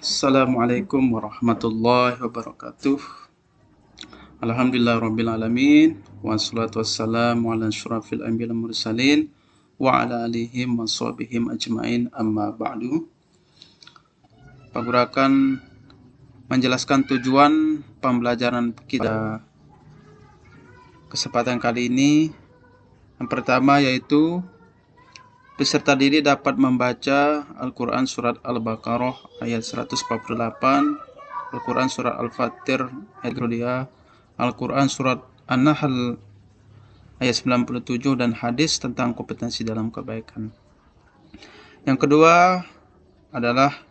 Assalamualaikum warahmatullahi wabarakatuh. Alhamdulillahirrabbilalamin. Wassalatu wassalamu ala asyrafil anbiya'i wal mursalin wa ala alihim wa sahbihim ajmain, amma ba'du. Pagurakan menjelaskan tujuan pembelajaran kita kesempatan kali ini. Yang pertama yaitu peserta didik dapat membaca Al-Quran Surat Al-Baqarah ayat 148, Al-Quran Surat Al-Fatir ayat 2, Al-Quran Surat An-Nahl ayat 97, dan hadis tentang kompetensi dalam kebaikan. Yang kedua adalah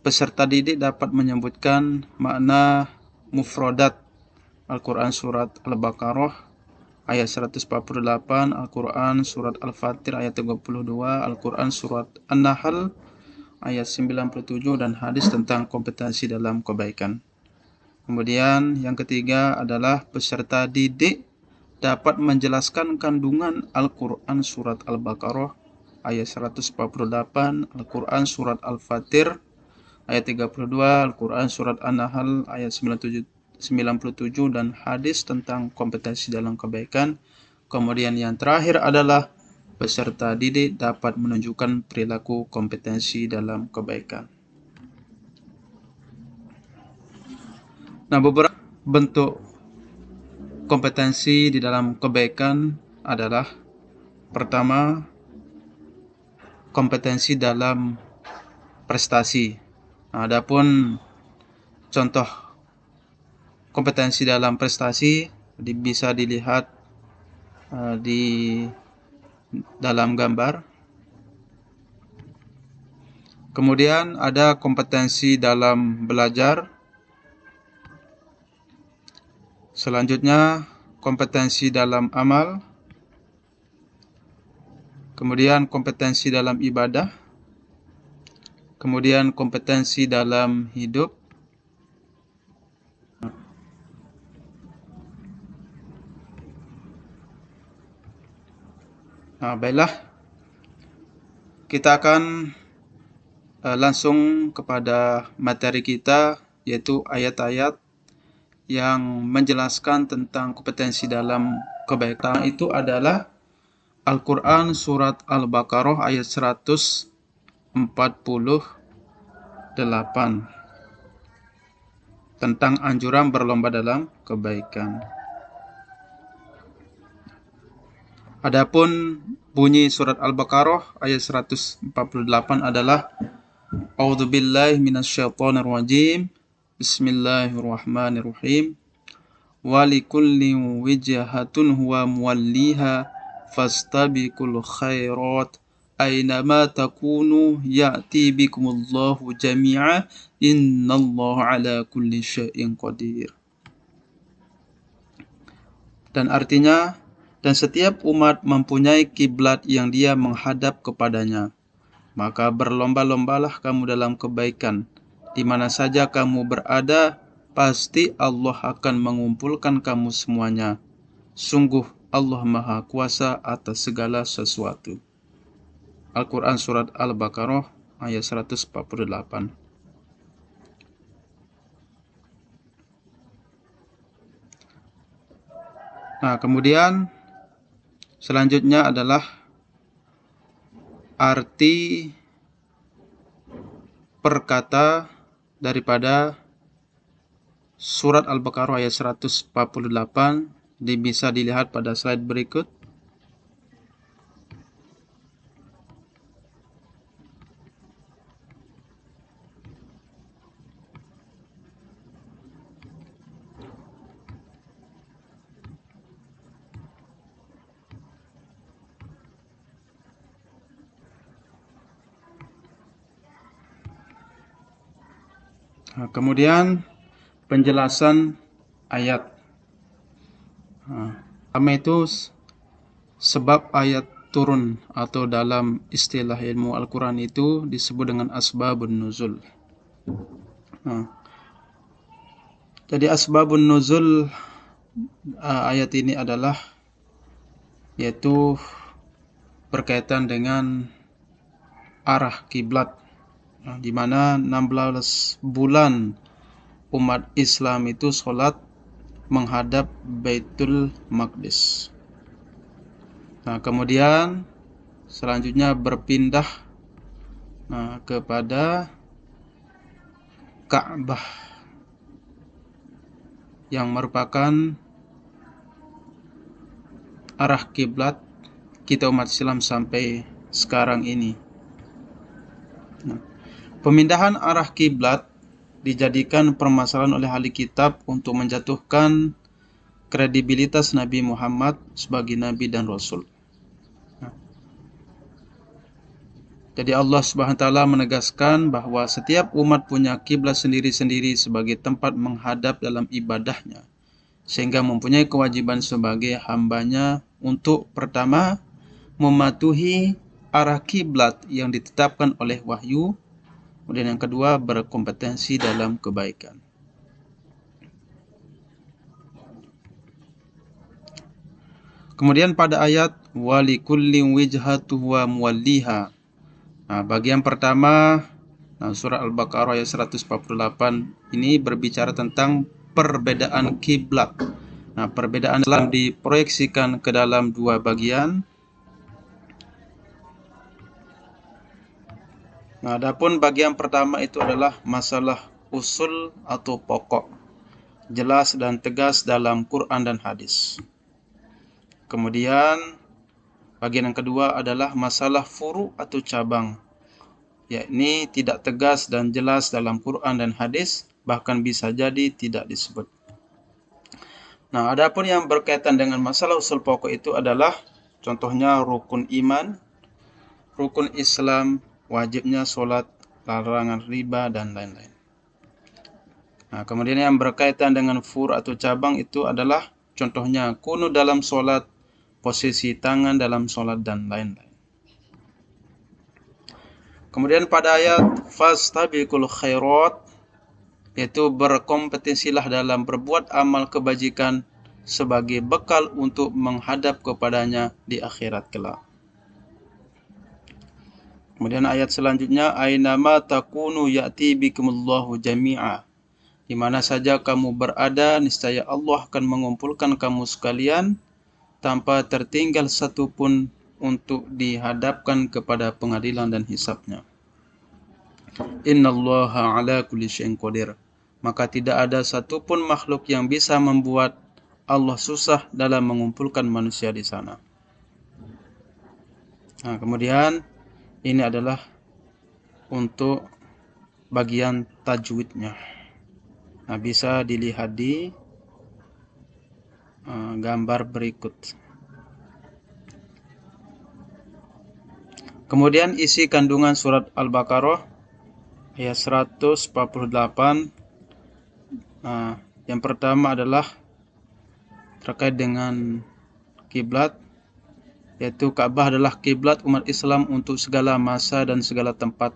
peserta didik dapat menyebutkan makna mufradat Al-Quran Surat Al-Baqarah ayat 148, Al-Quran Surat Al-Fatir ayat 32, Al-Quran Surat An-Nahl ayat 97, dan hadis tentang kompetensi dalam kebaikan. Kemudian yang ketiga adalah peserta didik dapat menjelaskan kandungan Al-Quran Surat Al-Baqarah ayat 148, Al-Quran Surat Al-Fatir ayat 32, Al-Quran Surat An-Nahl ayat 97, dan hadis tentang kompetensi dalam kebaikan. Kemudian yang terakhir adalah peserta didik dapat menunjukkan perilaku kompetensi dalam kebaikan. Nah, beberapa bentuk kompetensi di dalam kebaikan adalah: pertama, kompetensi dalam prestasi. Nah, adapun contoh kompetensi dalam prestasi bisa dilihat di dalam gambar. Kemudian ada kompetensi dalam belajar. Selanjutnya kompetensi dalam amal. Kemudian kompetensi dalam ibadah. Kemudian kompetensi dalam hidup. Nah, baiklah, kita akan langsung kepada materi kita, yaitu ayat-ayat yang menjelaskan tentang kompetensi dalam kebaikan. Itu adalah Al-Quran Surat Al-Baqarah ayat 148 tentang anjuran berlomba dalam kebaikan. Adapun bunyi surat Al-Baqarah ayat 148 adalah: A'udzubillahi minasyaitonirrajim. Bismillahirrahmanirrahim. Walikulli wijhatun huwa muwalliha fastabiqul khairat aynama takunu ya'ti bikumullahu jami'a innallaha ala kulli syai'in qadir. Dan artinya, dan setiap umat mempunyai kiblat yang dia menghadap kepadanya. Maka berlomba-lombalah kamu dalam kebaikan. Di mana saja kamu berada, pasti Allah akan mengumpulkan kamu semuanya. Sungguh Allah Maha Kuasa atas segala sesuatu. Al-Quran Surat Al-Baqarah ayat 148. Nah, kemudian selanjutnya adalah arti perkata daripada surat Al-Baqarah ayat 148. Bisa dilihat pada slide berikut. Nah, kemudian penjelasan ayat. Pertama itu sebab ayat turun, atau dalam istilah ilmu Al-Quran itu disebut dengan asbabun nuzul. Jadi asbabun nuzul ayat ini adalah yaitu berkaitan dengan arah kiblat. di mana 16 bulan umat Islam itu sholat menghadap Baitul Maqdis. Nah, kemudian selanjutnya berpindah kepada Ka'bah yang merupakan arah kiblat kita umat Islam sampai sekarang ini. Nah, pemindahan arah kiblat dijadikan permasalahan oleh ahli kitab untuk menjatuhkan kredibilitas Nabi Muhammad sebagai Nabi dan Rasul. Jadi Allah Subhanahu wa taala menegaskan bahwa setiap umat punya kiblat sendiri-sendiri sebagai tempat menghadap dalam ibadahnya, sehingga mempunyai kewajiban sebagai hambanya untuk pertama mematuhi arah kiblat yang ditetapkan oleh wahyu, kemudian yang kedua berkompetensi dalam kebaikan. Kemudian pada ayat walikullin wijhatuhu wa muwalliha. Nah, bagian pertama surah Al-Baqarah ayat 148 ini berbicara tentang perbedaan kiblat. Nah, perbedaan Islam diproyeksikan ke dalam dua bagian. Nah, adapun bagian pertama itu adalah masalah usul atau pokok, jelas dan tegas dalam Quran dan hadis. Kemudian bagian yang kedua adalah masalah furu atau cabang, yakni tidak tegas dan jelas dalam Quran dan hadis, bahkan bisa jadi tidak disebut. Nah, adapun yang berkaitan dengan masalah usul pokok itu adalah contohnya rukun iman, rukun Islam, wajibnya sholat, larangan riba, dan lain-lain. Nah, kemudian yang berkaitan dengan furu atau cabang itu adalah contohnya kunut dalam sholat, posisi tangan dalam sholat, dan lain-lain. Kemudian pada ayat fastabiqul khairat, yaitu berkompetisilah dalam berbuat amal kebajikan sebagai bekal untuk menghadap kepadanya di akhirat kelak. Kemudian ayat selanjutnya ainama takunu ya'ti bikumullahu jami'a. Di mana saja kamu berada, niscaya Allah akan mengumpulkan kamu sekalian tanpa tertinggal satu pun untuk dihadapkan kepada pengadilan dan hisabnya. Innallaha ala kulli syai'in qadir. Maka tidak ada satupun makhluk yang bisa membuat Allah susah dalam mengumpulkan manusia di sana. Nah, kemudian ini adalah untuk bagian tajwidnya. Nah, bisa dilihat di gambar berikut. Kemudian isi kandungan surat Al-Baqarah ayat 148. Yang pertama adalah terkait dengan kiblat, yaitu Ka'bah adalah kiblat umat Islam untuk segala masa dan segala tempat.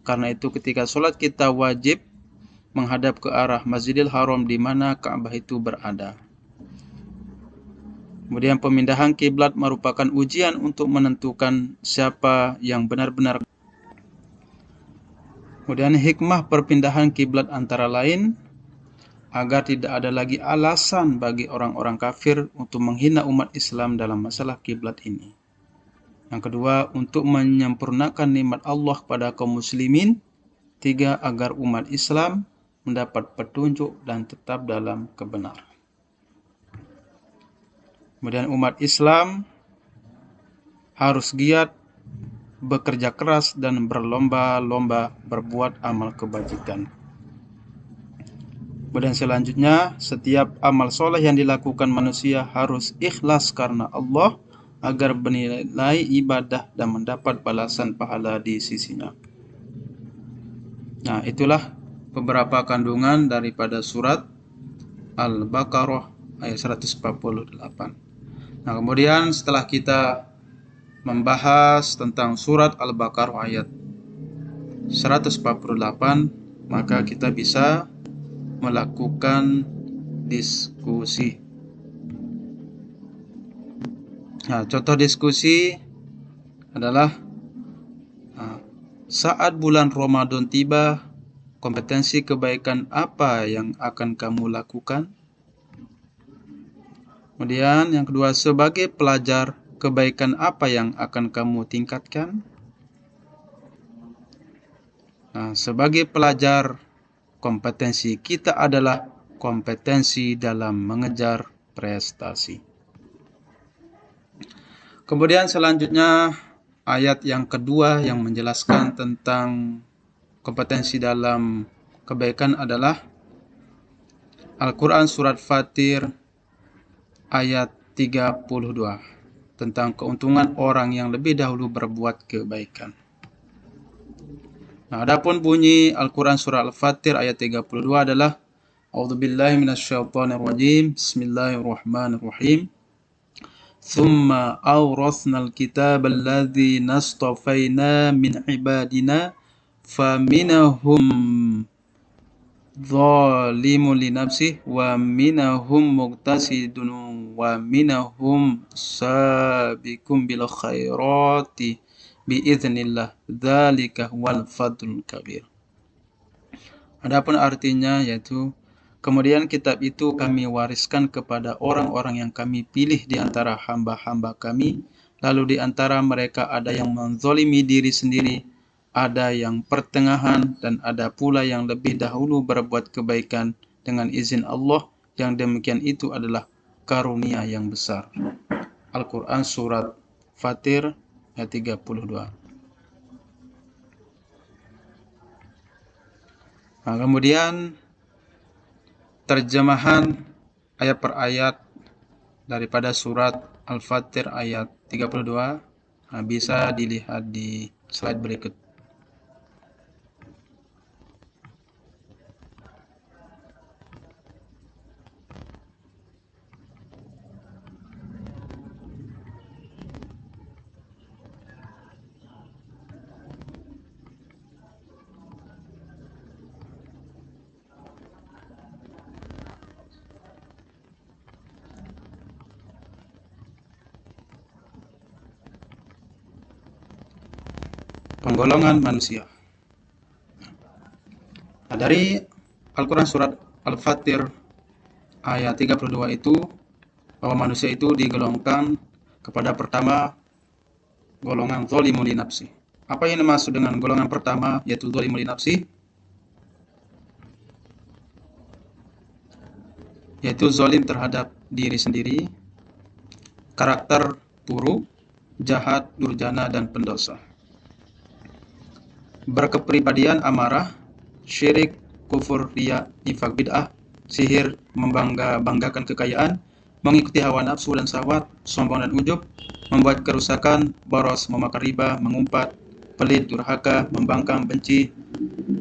Karena itu ketika sholat kita wajib menghadap ke arah Masjidil Haram di mana Ka'bah itu berada. Kemudian pemindahan kiblat merupakan ujian untuk menentukan siapa yang benar-benar. Kemudian hikmah perpindahan kiblat antara lain agar tidak ada lagi alasan bagi orang-orang kafir untuk menghina umat Islam dalam masalah kiblat ini. Yang kedua, untuk menyempurnakan nikmat Allah kepada kaum muslimin. 3, agar umat Islam mendapat petunjuk dan tetap dalam kebenaran. Kemudian umat Islam harus giat bekerja keras dan berlomba-lomba berbuat amal kebajikan. Kemudian selanjutnya, setiap amal soleh yang dilakukan manusia harus ikhlas karena Allah agar bernilai ibadah dan mendapat balasan pahala di sisinya. Nah, itulah beberapa kandungan daripada surat Al-Baqarah ayat 148. Nah, kemudian setelah kita membahas tentang surat Al-Baqarah ayat 148, maka kita bisa melakukan diskusi. Nah, contoh diskusi adalah saat bulan Ramadan tiba, kompetensi kebaikan apa yang akan kamu lakukan? Kemudian yang kedua, sebagai pelajar, kebaikan apa yang akan kamu tingkatkan? Nah, sebagai pelajar, kompetensi kita adalah kompetensi dalam mengejar prestasi. Kemudian selanjutnya ayat yang kedua yang menjelaskan tentang kompetensi dalam kebaikan adalah Al-Quran Surat Fatir ayat 32 tentang keuntungan orang yang lebih dahulu berbuat kebaikan. Nah, adapun bunyi Al-Quran Surah Al-Fatir ayat 32 adalah A'udzubillahi minasyaitonirrajim. Bismillahirrahmanirrahim. Thumma awrathnal kitaba alladzi nastafaina min ibadina faminahum zalimun li nafsihi wa minahum muqtasidun wa minahum sabiqun bil khairati biiznillah, dzalika wal fadlul kabir. Adapun artinya yaitu, kemudian kitab itu kami wariskan kepada orang-orang yang kami pilih di antara hamba-hamba kami, lalu di antara mereka ada yang menzalimi diri sendiri, ada yang pertengahan, dan ada pula yang lebih dahulu berbuat kebaikan dengan izin Allah. Yang demikian itu adalah karunia yang besar. Al-Quran Surat Fatir ayat 32. Nah, kemudian terjemahan ayat per ayat daripada surat Al-Fatir ayat 32 bisa dilihat di slide berikut. Penggolongan manusia. Nah, dari Al-Quran Surat Al-Fatir ayat 32 itu, bahwa manusia itu digolongkan kepada pertama golongan zalimun li nafsi. Apa yang dimaksud dengan golongan pertama yaitu zalimun li nafsi? Yaitu zalim terhadap diri sendiri, karakter buruk, jahat, durjana, dan pendosa. Berkepribadian amarah, syirik, kufur, riya, nifaq, bid'ah, sihir, membangga-banggakan kekayaan, mengikuti hawa nafsu dan syahwat, sombong dan ujub, membuat kerusakan, boros, memakan riba, mengumpat, pelit, durhaka, membangkang, benci,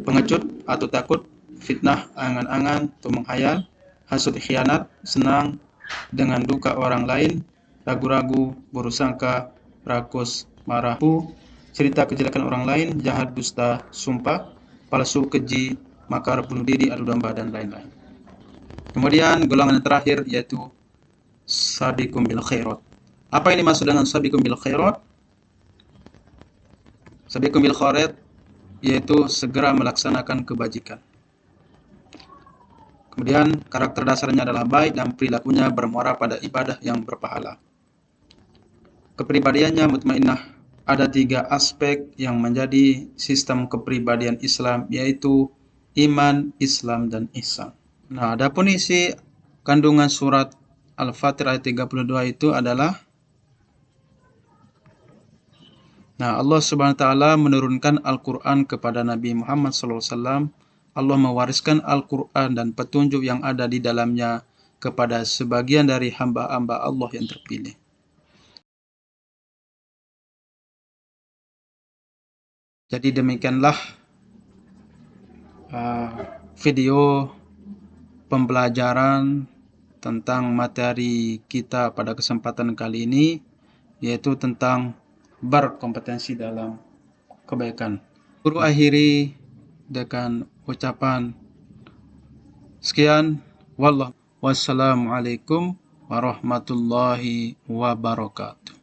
pengecut atau takut, fitnah, angan-angan atau menghayal, hasud, khianat, senang dengan duka orang lain, ragu-ragu, buruk sangka, rakus, marah, cerita kejelekan orang lain, jahat, dusta, sumpah, palsu, keji, makar, bunuh diri, adu domba, dan lain-lain. Kemudian golongan yang terakhir yaitu sabiqum bil khairat. Apa yang dimaksud dengan sabiqum bil khairat? Sabiqum bil khairat yaitu segera melaksanakan kebajikan. Kemudian karakter dasarnya adalah baik dan perilakunya bermuara pada ibadah yang berpahala. Kepribadiannya mutmainnah. Ada 3 aspek yang menjadi sistem kepribadian Islam, yaitu iman, Islam, dan ihsan. Nah, adapun isi kandungan surat Al-Fatir ayat 32 itu adalah, Allah Subhanahu wa taala menurunkan Al-Qur'an kepada Nabi Muhammad SAW. Allah mewariskan Al-Qur'an dan petunjuk yang ada di dalamnya kepada sebagian dari hamba-hamba Allah yang terpilih. Jadi demikianlah video pembelajaran tentang materi kita pada kesempatan kali ini, yaitu tentang berkompetensi dalam kebaikan. Guru akhiri dengan ucapan sekian, wassalamualaikum warahmatullahi wabarakatuh.